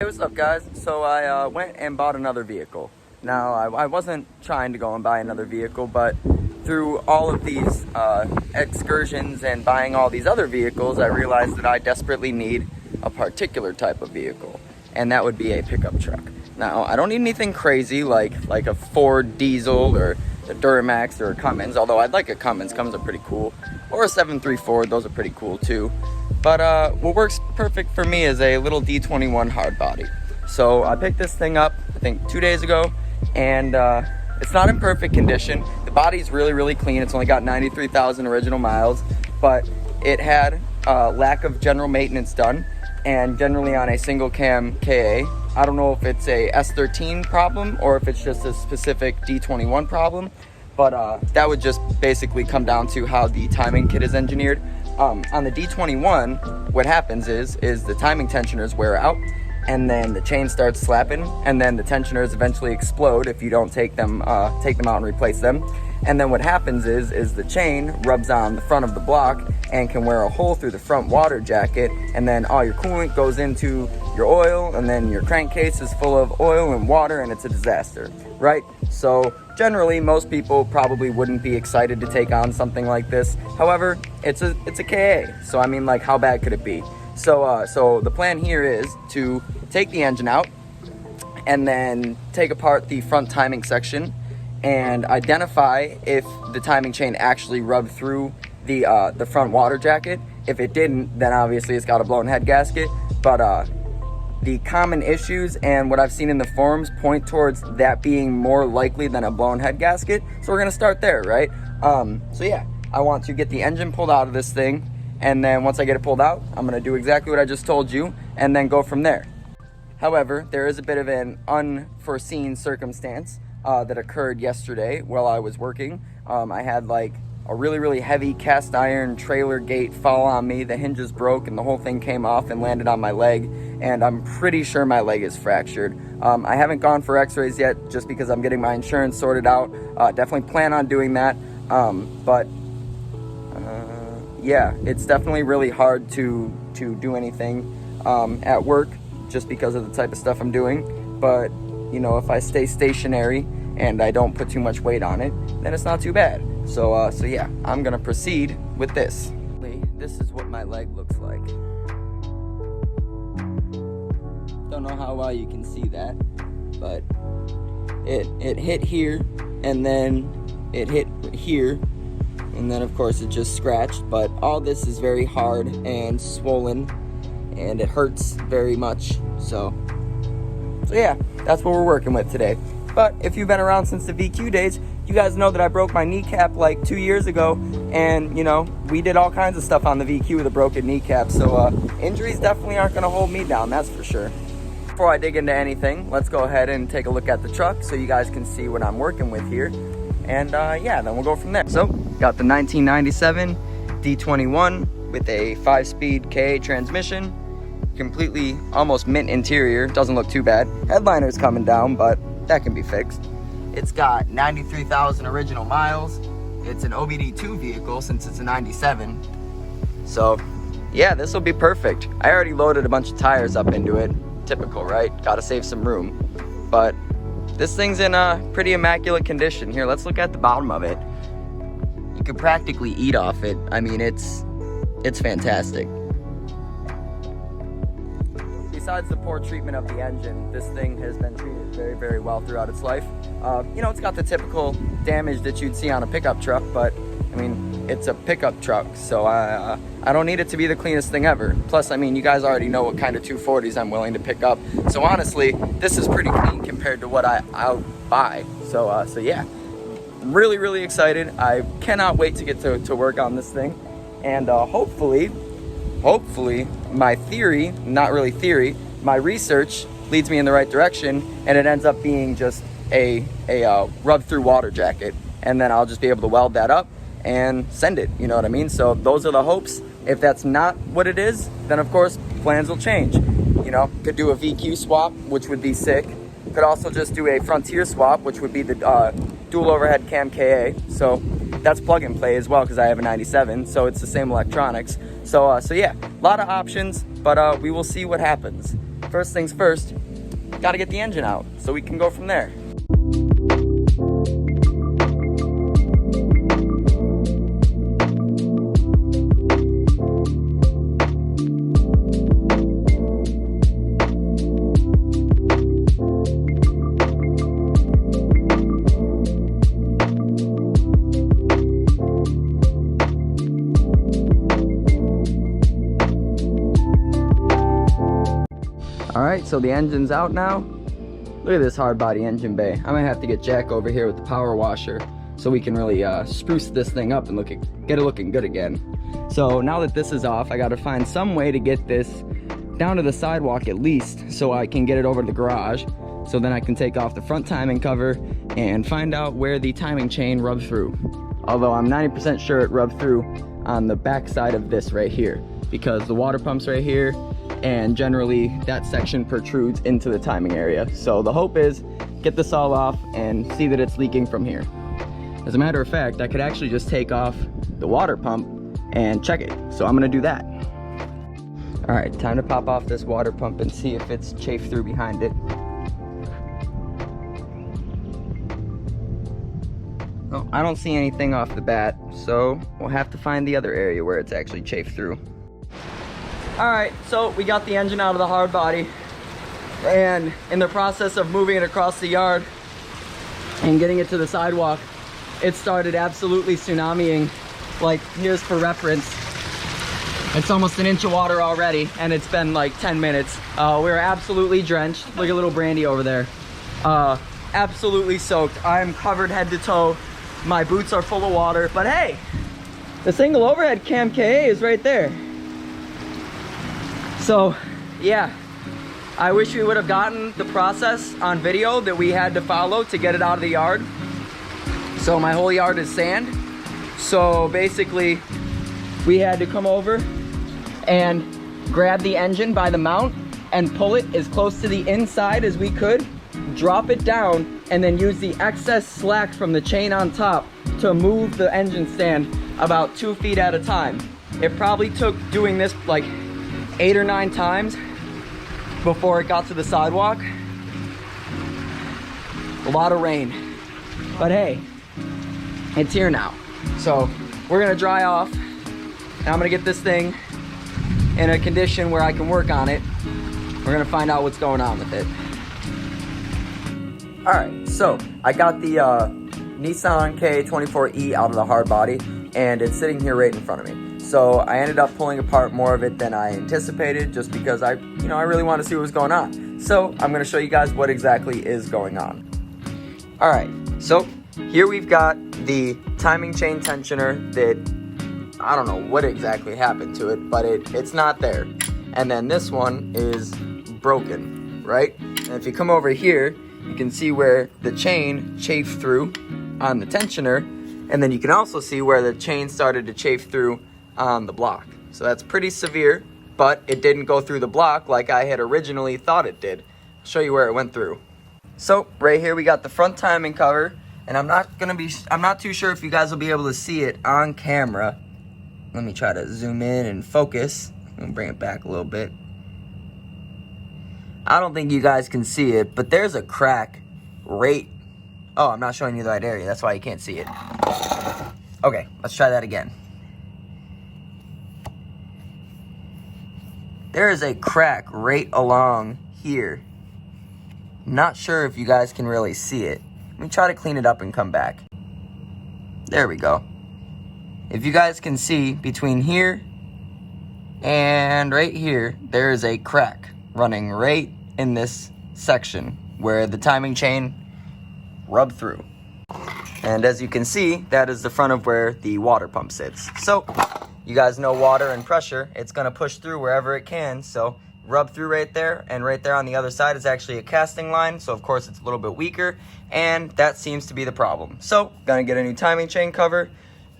what's up guys? So I went and bought another vehicle. Now I wasn't trying to go and buy another vehicle, but through all of these excursions and buying all these other vehicles, I realized that I desperately need a particular type of vehicle, and that would be a pickup truck. Now I don't need anything crazy like a Ford diesel or a Duramax or a Cummins, although I'd like a Cummins. Cummins are pretty cool, or a 734, those are pretty cool too. But what works perfect for me is a little D21 hard body. So I picked this thing up, I think 2 days ago, and it's not in perfect condition. The body's really clean. It's only got 93,000 original miles, but it had lack of general maintenance done, and generally on a single cam KA. I don't know if it's a S13 problem or if it's just a specific D21 problem, but that would just basically come down to how the timing kit is engineered. On the D21, what happens is the timing tensioners wear out, and then the chain starts slapping, and then the tensioners eventually explode if you don't take them out and replace them. And then what happens is the chain rubs on the front of the block and can wear a hole through the front water jacket, and then all your coolant goes into your oil, and then your crankcase is full of oil and water, and it's a disaster, right? So generally, most people probably wouldn't be excited to take on something like this. However, it's a KA, so I mean, like, how bad could it be? So the plan here is to take the engine out and then take apart the front timing section and identify if the timing chain actually rubbed through the front water jacket. If it didn't, then obviously it's got a blown head gasket. But the common issues and what I've seen in the forums point towards that being more likely than a blown head gasket. So we're gonna start there, right? So yeah, I want to get the engine pulled out of this thing, and then once I get it pulled out, I'm gonna do exactly what I just told you and then go from there. However, there is a bit of an unforeseen circumstance that occurred yesterday while I was working. I had like a really heavy cast iron trailer gate fall on me. The hinges broke and the whole thing came off and landed on my leg, and I'm pretty sure my leg is fractured. I haven't gone for x-rays yet just because I'm getting my insurance sorted out. Definitely plan on doing that. But yeah, it's definitely really hard to do anything at work just because of the type of stuff I'm doing. But you know, if I stay stationary and I don't put too much weight on it, then it's not too bad. So yeah, I'm gonna proceed with this. This is what my leg looks like. Don't know how well you can see that, but it hit here, and then it hit here, and then of course it just scratched. But all this is very hard and swollen, and it hurts very much. So yeah, that's what we're working with today. But if you've been around since the VQ days, you guys know that I broke my kneecap like 2 years ago, and you know, we did all kinds of stuff on the VQ with a broken kneecap. So injuries definitely aren't gonna hold me down, that's for sure. Before I dig into anything, let's go ahead and take a look at the truck so you guys can see what I'm working with here. And yeah, then we'll go from there. So, got the 1997 D21 with a 5-speed KA transmission. Completely almost mint interior, doesn't look too bad. Headliner's coming down, but that can be fixed. It's got 93,000 original miles. It's an OBD2 vehicle since it's a 97. So yeah, this will be perfect. I already loaded a bunch of tires up into it. Typical, right? Gotta save some room. But this thing's in a pretty immaculate condition. Here, let's look at the bottom of it. You could practically eat off it. I mean, it's fantastic. Besides the poor treatment of the engine, this thing has been treated very well throughout its life. You know, it's got the typical damage that you'd see on a pickup truck, but I mean, it's a pickup truck, so I don't need it to be the cleanest thing ever. Plus, I mean, you guys already know what kind of 240s I'm willing to pick up. So honestly, this is pretty clean compared to what I'll buy. So yeah, really excited. I cannot wait to get to work on this thing, and hopefully my theory, not really theory, my research leads me in the right direction, and it ends up being just a rub through water jacket, and then I'll just be able to weld that up and send it, you know what I mean? So those are the hopes. If that's not what it is, then of course plans will change. You know, could do a VQ swap, which would be sick. Could also just do a Frontier swap, which would be the dual overhead cam KA. So that's plug and play as well, because I have a 97, so it's the same electronics. So yeah, a lot of options, but we will see what happens. first things first, gotta get the engine out so we can go from there. Alright, so the engine's out now. Look at this hard body engine bay. I might have to get Jack over here with the power washer so we can really spruce this thing up and get it looking good again. So now that this is off, I gotta find some way to get this down to the sidewalk at least so I can get it over to the garage. So then I can take off the front timing cover and find out where the timing chain rubbed through. Although I'm 90% sure it rubbed through on the back side of this right here, because the water pump's right here, and generally that section protrudes into the timing area. So the hope is get this all off and see that it's leaking from here. As a matter of fact, I could actually just take off the water pump and check it. So I'm gonna do that. All right, time to pop off this water pump and see if it's chafed through behind it. Oh, I don't see anything off the bat, so we'll have to find the other area where it's actually chafed through. All right, so we got the engine out of the hard body, and in the process of moving it across the yard and getting it to the sidewalk, it started absolutely tsunamiing. Like, here's for reference, it's almost an inch of water already, and it's been like 10 minutes. We're absolutely drenched. Look at little Brandy over there. Absolutely soaked. I'm covered head to toe. My boots are full of water, but hey, the single overhead cam KA is right there. So yeah, I wish we would have gotten the process on video that we had to follow to get it out of the yard. So my whole yard is sand. So basically we had to come over and grab the engine by the mount and pull it as close to the inside as we could, drop it down, and then use the excess slack from the chain on top to move the engine stand about 2 feet at a time. It probably took doing this like 8 or 9 times before it got to the sidewalk. A lot of rain, but hey, it's here now. So we're gonna dry off, and I'm gonna get this thing in a condition where I can work on it. We're gonna find out what's going on with it. All right, so I got the Nissan K24E out of the hard body, and it's sitting here right in front of me. So I ended up pulling apart more of it than I anticipated, just because I really want to see what was going on. So I'm going to show you guys what exactly is going on. All right, so here we've got the timing chain tensioner that I don't know what exactly happened to it, but it's not there. And then this one is broken, right? And if you come over here, you can see where the chain chafed through on the tensioner, and then you can also see where the chain started to chafe through on the block. So that's pretty severe, but it didn't go through the block like I had originally thought it did. I'll show you where it went through. So right here we got the front timing cover, and I'm not too sure if you guys will be able to see it on camera. Let me try to zoom in and focus and bring it back a little bit. I don't think you guys can see it, but there's a crack right. Oh, I'm not showing you the right area. That's why you can't see it. Okay, let's try that again. There is a crack right along here. Not sure if you guys can really see it. Let me try to clean it up and come back. There we go. If you guys can see, between here and right here, there is a crack running right in this section where the timing chain rubbed through. And as you can see, that is the front of where the water pump sits. So you guys know water and pressure, it's gonna push through wherever it can. So rub through right there, and right there on the other side is actually a casting line. So of course it's a little bit weaker, and that seems to be the problem. So gonna get a new timing chain cover,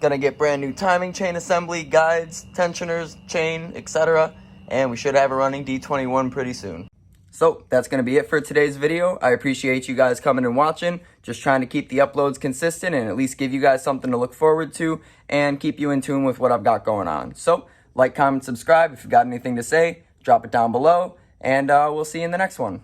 gonna get brand new timing chain assembly, guides, tensioners, chain, etc. And we should have a running D21 pretty soon. So that's going to be it for today's video. I appreciate you guys coming and watching. Just trying to keep the uploads consistent and at least give you guys something to look forward to and keep you in tune with what I've got going on. So like, comment, subscribe. If you've got anything to say, drop it down below. and we'll see you in the next one.